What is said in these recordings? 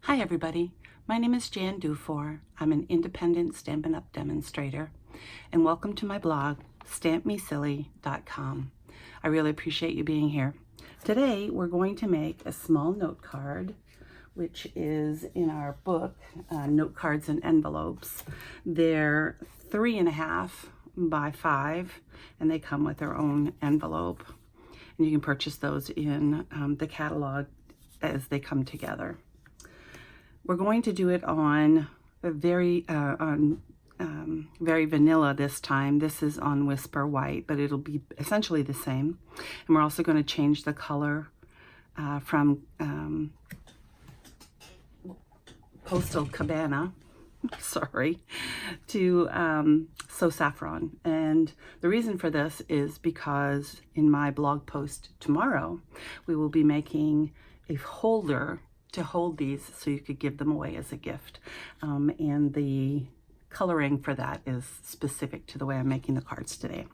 Hi everybody, my name is Jan Dufour. I'm an independent Stampin' Up! Demonstrator, and welcome to my blog, stampmesilly.com. I really appreciate you being here. Today we're going to make a small note card, which is in our book, Note Cards and Envelopes. They're 3.5 by 5, and they come with their own envelope. And you can purchase those in the catalog as they come together. We're going to do it on very vanilla this time. This is on Whisper White, but it'll be essentially the same. And we're also going to change the color from Postal Cabana, sorry, to So Saffron. And the reason for this is because in my blog post tomorrow, we will be making a holder to hold these so you could give them away as a gift. And the coloring for that is specific to the way I'm making the cards today.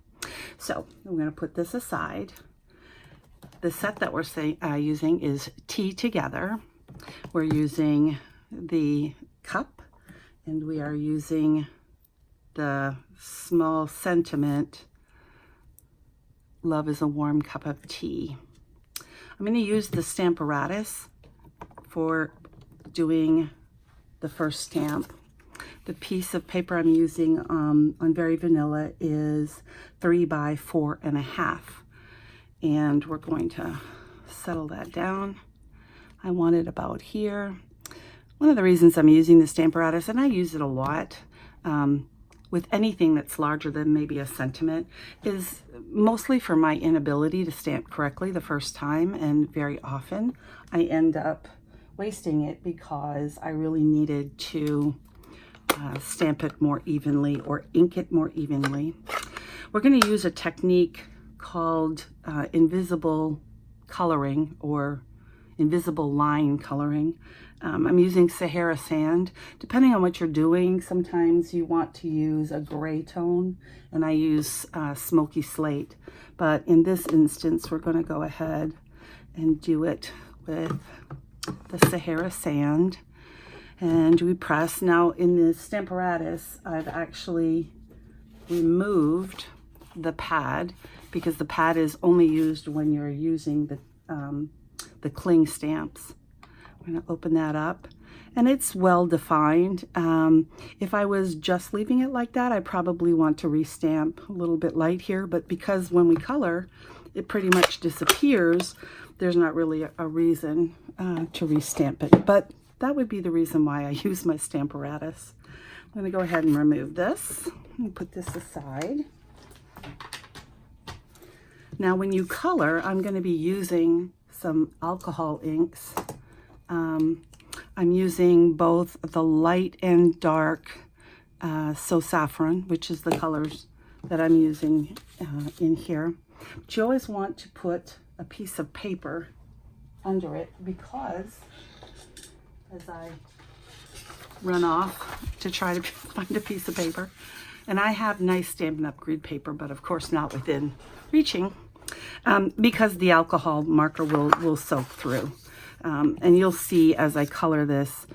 So I'm going to put this aside. The set that we're using is Tea Together. We're using the cup, and we are using the small sentiment, Love is a Warm Cup of Tea. I'm going to use the Stamparatus for doing the first stamp. The piece of paper I'm using on Very Vanilla is 3 by 4.5, and we're going to settle that down. I want it about here. One of the reasons I'm using the Stamparatus, and I use it a lot with anything that's larger than maybe a sentiment, is mostly for my inability to stamp correctly the first time, and very often I end up wasting it because I really needed to stamp it more evenly or ink it more evenly. We're going to use a technique called invisible coloring or invisible line coloring. I'm using Sahara sand. Depending on what you're doing, sometimes you want to use a gray tone, and I use smoky slate. But in this instance, we're going to go ahead and do it with the Sahara sand, and we press. Now in the Stamparatus, I've actually removed the pad because the pad is only used when you're using the cling stamps. I'm going to open that up, and it's well defined. If I was just leaving it like that, I probably want to restamp a little bit light here, but because when we color, it pretty much disappears, there's not really a reason to restamp it. But that would be the reason why I use my Stamparatus. I'm going to go ahead and remove this and put this aside. Now when you color, I'm going to be using some alcohol inks. I'm using both the light and dark So Saffron, which is the colors that I'm using in here. But you always want to put a piece of paper under it, because as I run off to try to find a piece of paper, and I have nice Stampin' Up! Grid paper, but of course not within reaching, because the alcohol marker will soak through. And you'll see as I color this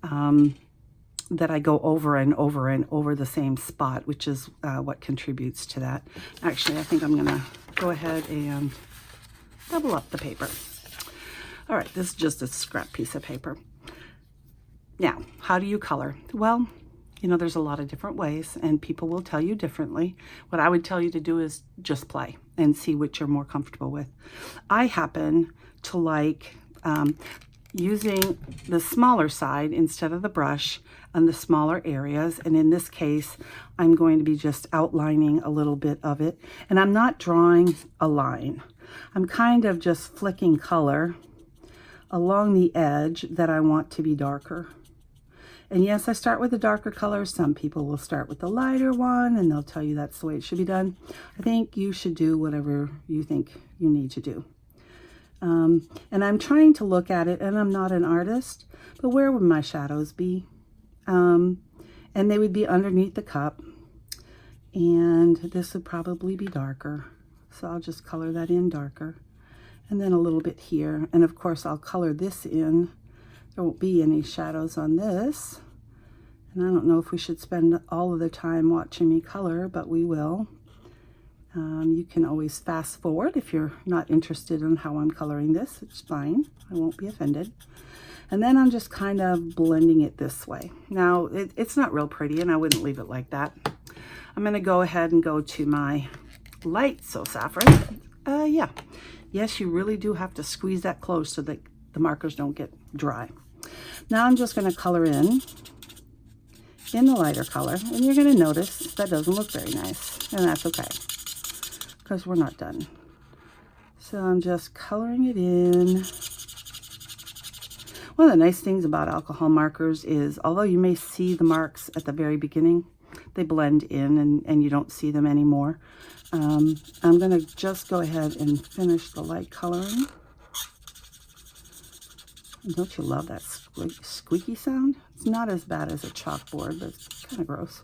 that I go over and over and over the same spot, which is what contributes to that. Actually, I think I'm going to go ahead and double up the paper. All right, this is just a scrap piece of paper. Now, how do you color? Well, you know, there's a lot of different ways, and people will tell you differently. What I would tell you to do is just play and see what you're more comfortable with. I happen to like using the smaller side instead of the brush on the smaller areas, and in this case I'm going to be just outlining a little bit of it, and I'm not drawing a line. I'm kind of just flicking color along the edge that I want to be darker. And yes, I start with the darker color. Some people will start with the lighter one, and they'll tell you that's the way it should be done. I think you should do whatever you think you need to do. And I'm trying to look at it, and I'm not an artist, but where would my shadows be? And they would be underneath the cup, and this would probably be darker. So I'll just color that in darker, and then a little bit here. And of course I'll color this in There won't be any shadows on this. And I don't know if we should spend all of the time watching me color, but we will. You can always fast forward if you're not interested in how I'm coloring this. It's fine. I won't be offended. And then I'm just kind of blending it this way. Now, it's not real pretty, and I wouldn't leave it like that. I'm going to go ahead and go to my light So Saffron. Yeah. Yes, you really do have to squeeze that close so that the markers don't get dry. Now I'm just going to color in the lighter color, and you're going to notice that doesn't look very nice, and that's okay, because we're not done. So I'm just coloring it in. One of the nice things about alcohol markers is, although you may see the marks at the very beginning, they blend in and you don't see them anymore. I'm going to just go ahead and finish the light coloring. Don't you love that squeaky sound? It's not as bad as a chalkboard, but it's kind of gross.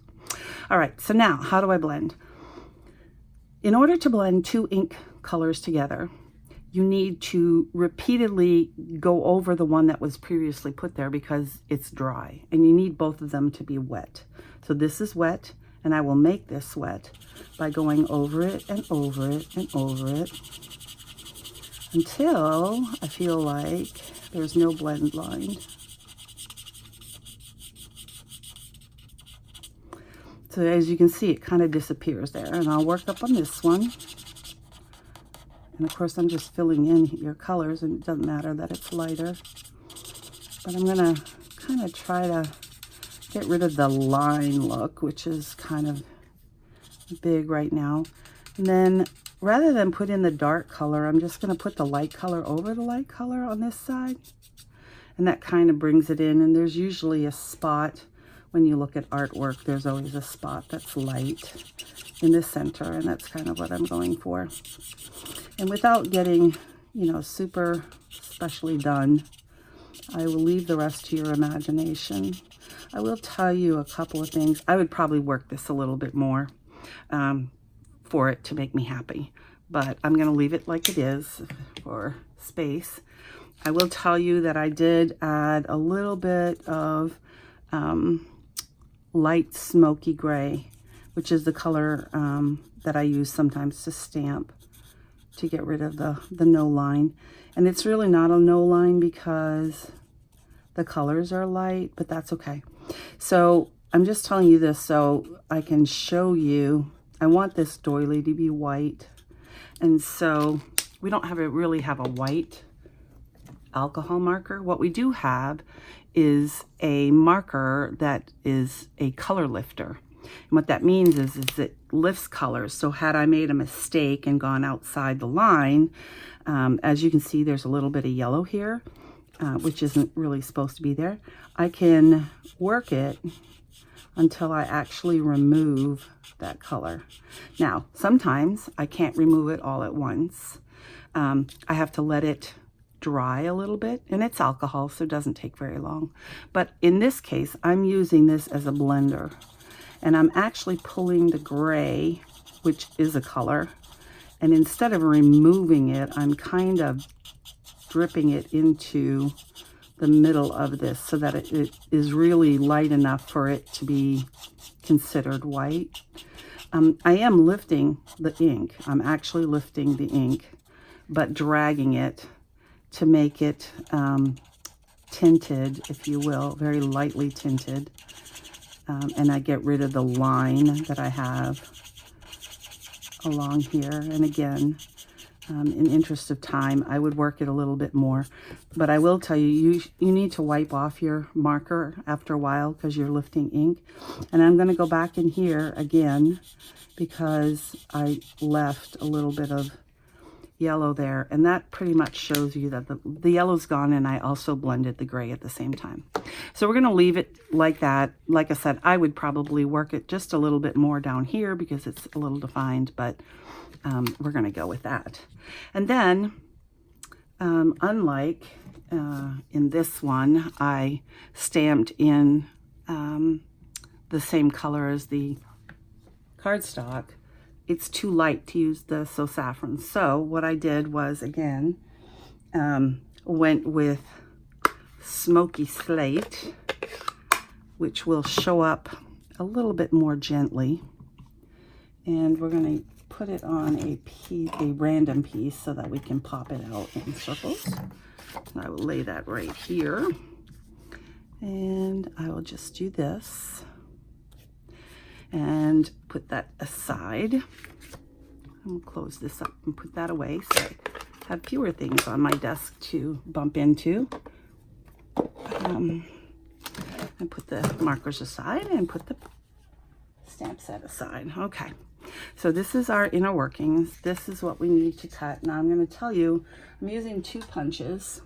All right, so now how do I blend? In order to blend two ink colors together, you need to repeatedly go over the one that was previously put there because it's dry, and you need both of them to be wet. So this is wet, and I will make this wet by going over it and over it and over it until I feel like there's no blend line. So as you can see, it kind of disappears there, and I'll work up on this one. And of course, I'm just filling in your colors, and it doesn't matter that it's lighter. But I'm gonna kind of try to get rid of the line look, which is kind of big right now. And then rather than put in the dark color, I'm just gonna put the light color over the light color on this side. And that kind of brings it in. And there's usually a spot, when you look at artwork, there's always a spot that's light in the center, and that's kind of what I'm going for. And without getting, you know, super specially done, I will leave the rest to your imagination. I will tell you a couple of things. I would probably work this a little bit more for it to make me happy, but I'm going to leave it like it is for space. I will tell you that I did add a little bit of light smoky gray, which is the color that I use sometimes to stamp to get rid of the no line. And it's really not a no line because the colors are light, but that's okay. So I'm just telling you this so I can show you. I want this doily to be white, and so we don't really have a white alcohol marker. What we do have is a marker that is a color lifter. And what that means is it lifts colors. So had I made a mistake and gone outside the line, as you can see, there's a little bit of yellow here, which isn't really supposed to be there. I can work it until I actually remove that color. Now, sometimes I can't remove it all at once. I have to let it dry a little bit, and it's alcohol, so it doesn't take very long. But in this case, I'm using this as a blender, and I'm actually pulling the gray, which is a color, and instead of removing it, I'm kind of dripping it into the middle of this so that it is really light enough for it to be considered white. I am lifting the ink. I'm actually lifting the ink, but dragging it to make it tinted, if you will, very lightly tinted. And I get rid of the line that I have along here. And again, in interest of time, I would work it a little bit more. But I will tell you, you need to wipe off your marker after a while because you're lifting ink. And I'm going to go back in here again because I left a little bit of yellow there, and that pretty much shows you that the yellow's gone, and I also blended the gray at the same time. So we're going to leave it like that. Like I said, I would probably work it just a little bit more down here because it's a little defined, but we're going to go with that. And then unlike in this one, I stamped in the same color as the cardstock. It's too light to use the So Saffron. So what I did was, again, went with smoky slate, which will show up a little bit more gently. And we're going to put it on a random piece so that we can pop it out in circles. I will lay that right here. And I will just do this and put that aside. I'm going to close this up and put that away so I have fewer things on my desk to bump into. And put the markers aside and put the stamp set aside. Okay, so this is our inner workings. This is what we need to cut. Now I'm going to tell you, I'm using 2 punches.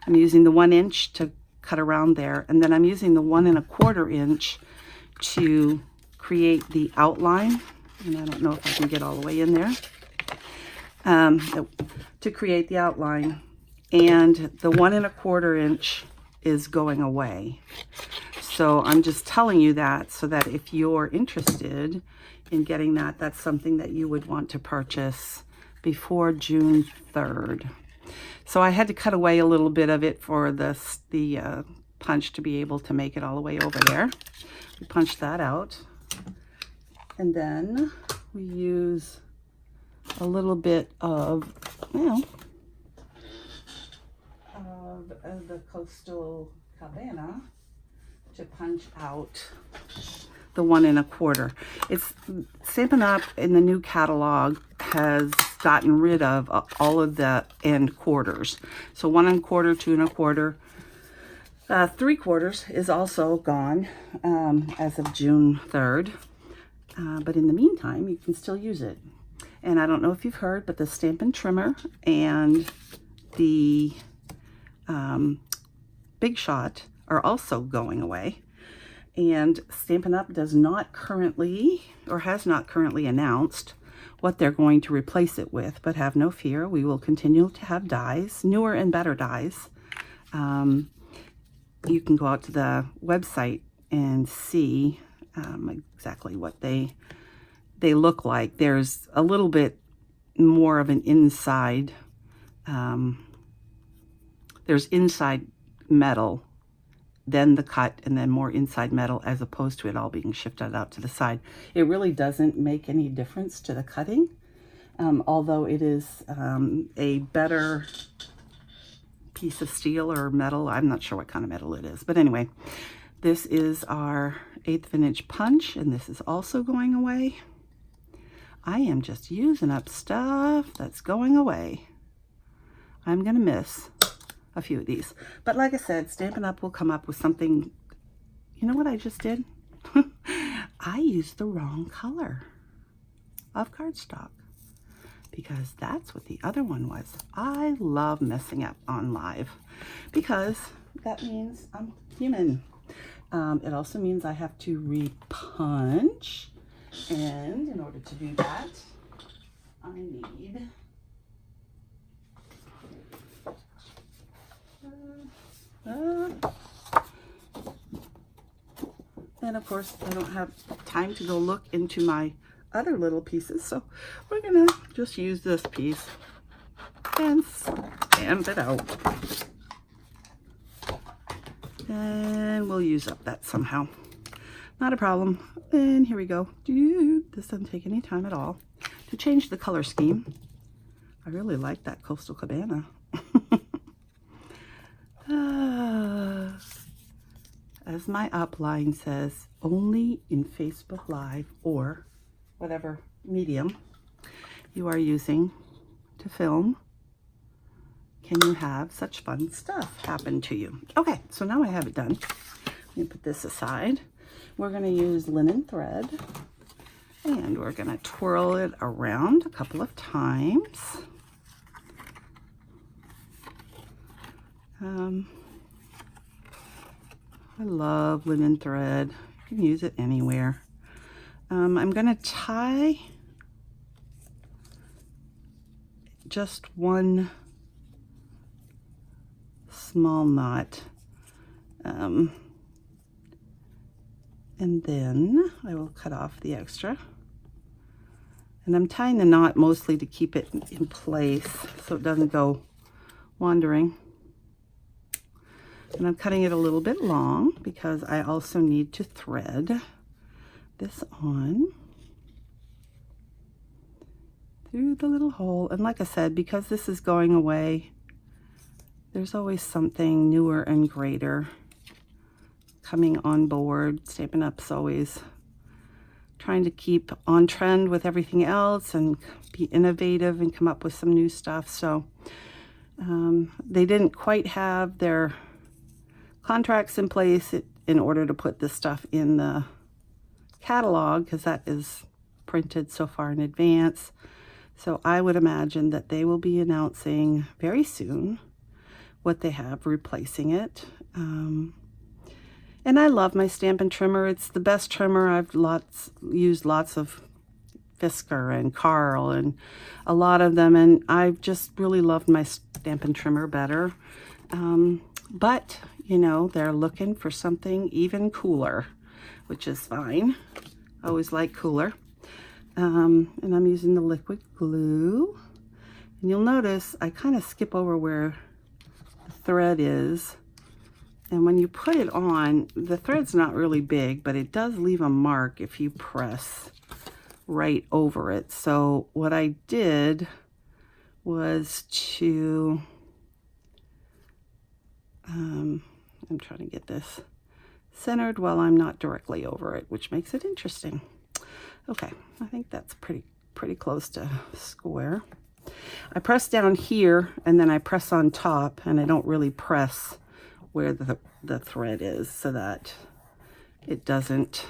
I'm using the 1 inch to cut around there, and then I'm using the 1 1/4 inch to create the outline. And I don't know if I can get all the way in there. To create the outline, and the 1 1/4 inch is going away. So I'm just telling you that so that if you're interested in getting that, that's something that you would want to purchase before June 3rd. So I had to cut away a little bit of it for the punch to be able to make it all the way over there. We punch that out. And then we use a little bit of, of the Coastal Cabana to punch out the 1 1/4. It's Stampin' Up! In the new catalog has gotten rid of all of the end quarters. So 1 1/4, 2 1/4, 3/4 is also gone as of June 3rd. But in the meantime, you can still use it. And I don't know if you've heard, but the Stampin' Trimmer and the Big Shot are also going away. And Stampin' Up! Does not currently, or has not currently announced what they're going to replace it with, but have no fear, we will continue to have dies, newer and better dies. You can go out to the website and see exactly what they look like. There's a little bit more of an inside, there's inside metal, then the cut, and then more inside metal, as opposed to it all being shifted out to the side. It really doesn't make any difference to the cutting, although it is a better piece of steel or metal. I'm not sure what kind of metal it is, but anyway, this is our 1/8 inch punch, and this is also going away. I am just using up stuff that's going away. I'm gonna miss a few of these, but like I said, Stampin' Up! Will come up with something. You know what I just did? I used the wrong color of cardstock, because that's what the other one was. I love messing up on live because that means I'm human. It also means I have to repunch, and in order to do that, I need and of course I don't have time to go look into my other little pieces, so we're gonna just use this piece and stamp it out, and we'll use up that somehow. Not a problem. And here we go. This doesn't take any time at all to change the color scheme. I really like that Coastal Cabana. As my upline says, only in Facebook Live or whatever medium you are using to film can you have such fun stuff happen to you. Okay, so now I have it done. Let me put this aside. We're going to use linen thread, and we're going to twirl it around a couple of times. I love linen thread. You can use it anywhere. I'm going to tie just one small knot, and then I will cut off the extra. And I'm tying the knot mostly to keep it in place so it doesn't go wandering. And I'm cutting it a little bit long because I also need to thread this on through the little hole. And like I said, because this is going away, there's always something newer and greater coming on board. Stampin' Up's always trying to keep on trend with everything else and be innovative and come up with some new stuff. So they didn't quite have their contracts in place in order to put this stuff in the catalog, because that is printed so far in advance. So I would imagine that they will be announcing very soon what they have replacing it. And I love my Stampin' Trimmer. It's the best trimmer. I've used lots of Fisker and Carl and a lot of them, and I've just really loved my Stampin' Trimmer better. But, you know, they're looking for something even cooler, which is fine. I always like cooler. And I'm using the liquid glue. And you'll notice I kind of skip over where the thread is. And when you put it on, the thread's not really big, but it does leave a mark if you press right over it. So what I did was to, I'm trying to get this centered while I'm not directly over it, which makes it interesting. Okay, I think that's pretty close to square. I press down here and then I press on top, and I don't really press where the thread is so that it doesn't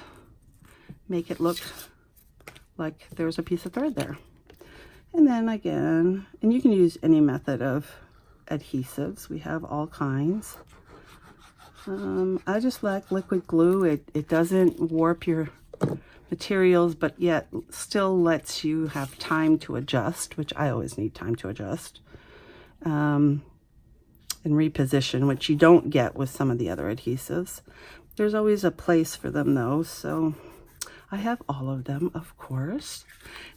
make it look like there's a piece of thread there. And then again, and you can use any method of adhesives. We have all kinds. I just like liquid glue. It doesn't warp your materials, but yet still lets you have time to adjust, which I always need time to adjust. And reposition, which you don't get with some of the other adhesives. There's always a place for them though, so I have all of them, of course.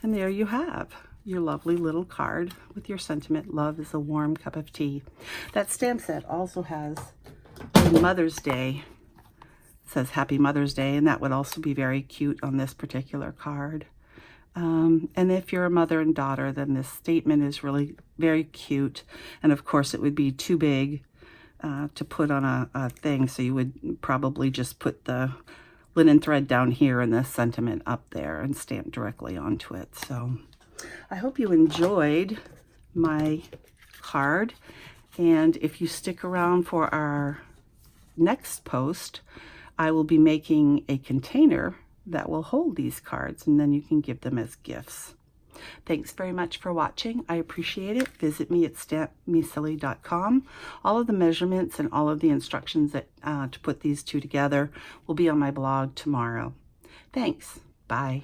And there you have your lovely little card with your sentiment, love is a warm cup of tea. That stamp set also has a Mother's Day. It says Happy Mother's Day, and that would also be very cute on this particular card. And if you're a mother and daughter, then this statement is really very cute. And of course, it would be too big to put on a thing, so you would probably just put the linen thread down here and the sentiment up there and stamp directly onto it. So I hope you enjoyed my card. And if you stick around for our next post, I will be making a container that will hold these cards, and then you can give them as gifts. Thanks very much for watching. I appreciate it. Visit me at stampmesilly.com. All of the measurements and all of the instructions that to put these two together will be on my blog tomorrow. Thanks. Bye.